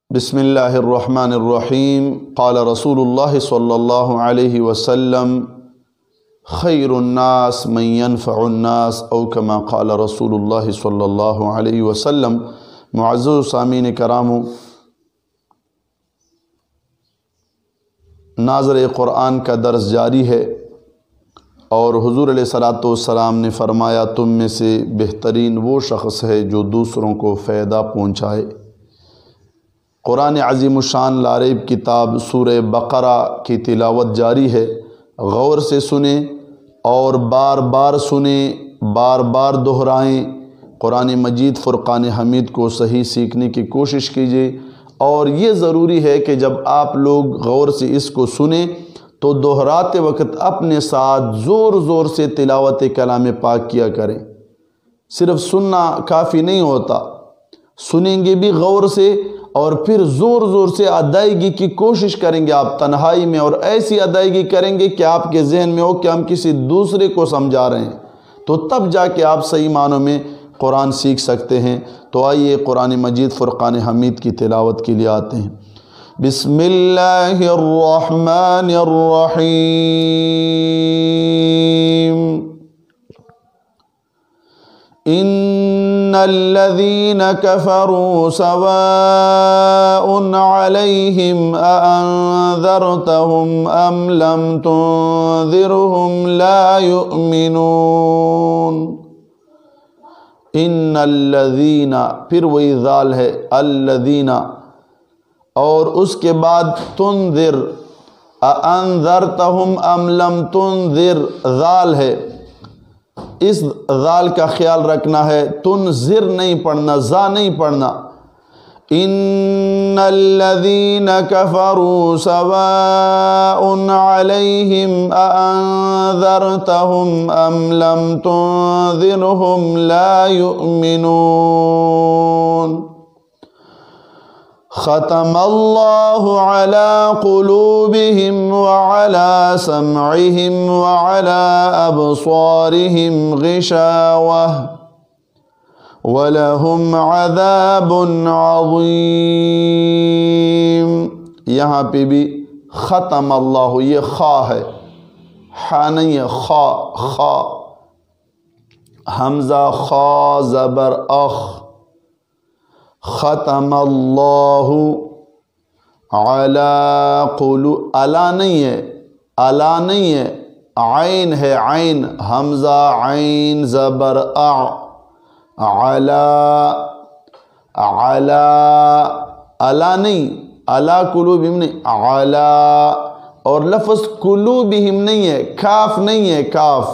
بسم اللہ الرحمن الرحیم قال رسول اللہ صلی اللہ علیہ وسلم خیر الناس من ينفع الناس او کما قال رسول اللہ صلی اللہ علیہ وسلم۔ معزز سامعین کرام، ناظرہ قرآن کا درس جاری ہے اور حضور علیہ السلام نے فرمایا تم میں سے بہترین وہ شخص ہے جو دوسروں کو فائدہ پہنچائے۔ قرآن عظیم الشان لاریب کتاب سورہ بقرہ کی تلاوت جاری ہے، غور سے سنیں اور بار بار سنیں، بار بار دہرائیں۔ قرآن مجید فرقان حمید کو صحیح سیکھنے کی کوشش کیجیے، اور یہ ضروری ہے کہ جب آپ لوگ غور سے اس کو سنیں تو دہراتے وقت اپنے ساتھ زور زور سے تلاوت کلام پاک کیا کریں۔ صرف سننا کافی نہیں ہوتا، سنیں گے بھی غور سے اور پھر زور زور سے ادائیگی کی کوشش کریں گے آپ تنہائی میں، اور ایسی ادائیگی کریں گے کہ آپ کے ذہن میں ہو کہ ہم کسی دوسرے کو سمجھا رہے ہیں، تو تب جا کے آپ صحیح معنوں میں قرآن سیکھ سکتے ہیں۔ تو آئیے قرآن مجید فرقان حمید کی تلاوت کے لیے آتے ہیں۔ بسم اللہ الرحمن الرحیم۔ ان الذين كفروا سواء عليهم أأنذرتهم ام لم تنذرهم لا يؤمنون۔ ان الذين، پھر وہی ذال ہے الذين، اور اس کے بعد تنذر، أأنذرتهم ام لم تنذر، ذال ہے، اس ذال کا خیال رکھنا ہے، تنذر نہیں پڑھنا، ذا نہیں پڑھنا۔ ان الذین کفروا سواء علیہم اانذرتہم ام لم تنذرہم لا یؤمنون۔ ختم اللہ علی قلوبہم وعلی سمعہم وعلی ابصارہم غشاوہ وَلَهُمْ عَذَابٌ عَظِيمٌ۔ یہاں پہ بھی ختم اللہ، یہ خا ہے، حا نہیں ہے، خا، خا، حمزہ خا زبر اخ۔ ختم اللہ علی قلوب، علا نہیں ہے، علا نہیں ہے، عین ہے، عین، حمزہ عین زبر اع، علا، علا، علا نہیں، علا قلوبہم نہیں، علا، اور لفظ قلوبہم نہیں ہے، کاف نہیں ہے، کاف،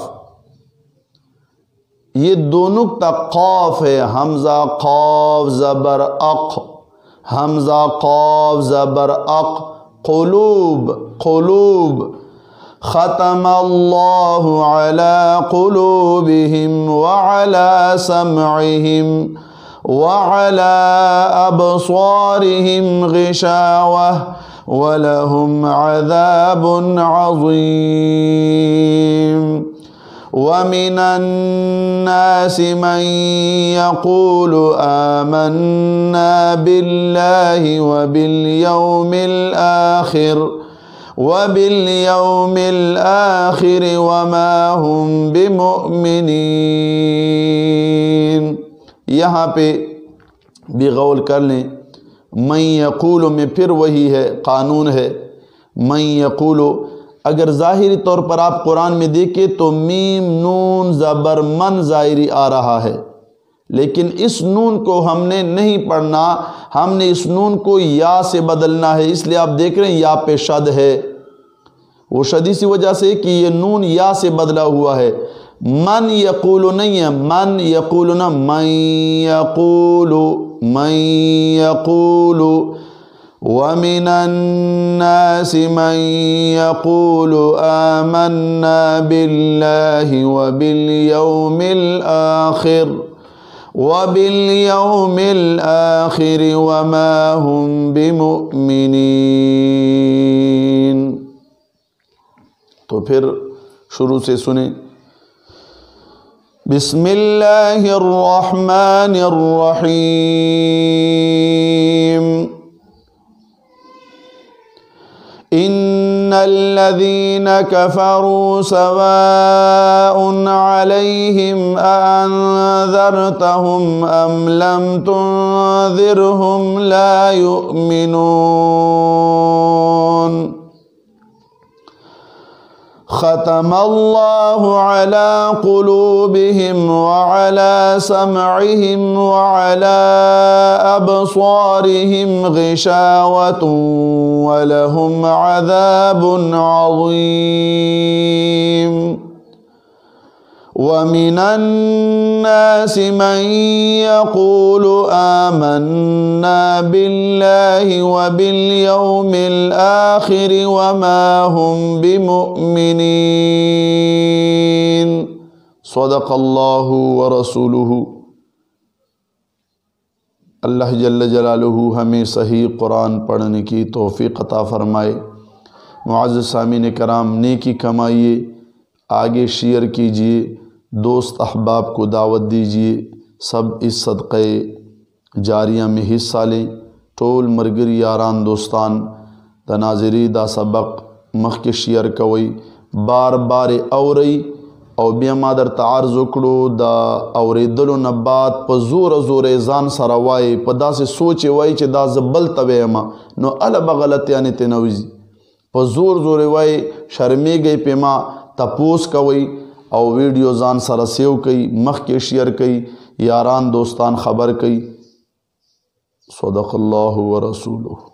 یہ دو نقطہ قاف ہے، حمزہ قاف زبر اق، حمزہ قاف زبر اق، قلوب، قلوب۔ ختم اللہ علی قلوبہم وعلی سمعہم وعلی ابصارہم غشاوہ وَلَهُمْ عَذَابٌ عَظِيمٌ۔ وَمِنَ النَّاسِ مَن يَقُولُ آمَنَّا بِاللَّهِ وَبِالْيَوْمِ الْآخِرِ وَمَا هُمْ بِمُؤْمِنِينَ۔ یہاں پہ بھی غور کر لیں، من یقول میں پھر وہی ہے، قانون ہے، من یقول۔ اگر ظاہری طور پر آپ قرآن میں دیکھیں تو میم نون زبر من ظاہری آ رہا ہے، لیکن اس نون کو ہم نے نہیں پڑھنا، ہم نے اس نون کو یا سے بدلنا ہے، اس لیے آپ دیکھ رہے ہیں یا پہ شد ہے، وہ شد اسی وجہ سے کہ یہ نون یا سے بدلا ہوا ہے۔ من یقول نہیں ہے، من یقول نہ، من یقول، من یقول۔ وَمِنَ النَّاسِ مَن يَقُولُ آمَنَّا بِاللَّهِ وَبِالْيَوْمِ الْآخِرِ وَمَا هُمْ بِمُؤْمِنِينَ۔ تو پھر شروع سے سنیں۔ بسم اللہ الرحمن الرحیم۔ الذين كفروا سواء عليهم أأنذرتهم أم لم تنذرهم لا يؤمنون ختم الله على قلوبهم وعلى سمعهم وعلى أبصارهم غشاوة ولهم عذاب عظيم ومن الناس من يقول آمنا بالله وباليوم الآخر وما هم بمؤمنين صدق الله ورسوله۔ اللہ جل جلالہ ہمیں صحیح قرآن پڑھنے کی توفیق عطا فرمائے۔ معزز سامعین کرام، نیکی کمائیے، آگے شیئر کیجئے، دوست احباب کو دعوت دیجئے، سب اس صدقہ جاریہ میں حصہ لیں۔ ٹول مرگر یاران دوستان دا ناظری دا سبق مخ کے شیئر کوئی، بار بار اوری او بیا ما در تعارض وکړو دا اوریدلو نه بعد په زور زور ځان سره وای، په داسې سوچ وای چې دا زبل تویما نو ال بغلطیانه تنوزی، په زور زور وای شرمیږي پما تپوس کوي او ویڈیو ځان سره سیو کوي، مخ کې شیئر کوي، یاران دوستان خبر کوي۔ صدق الله ورسوله۔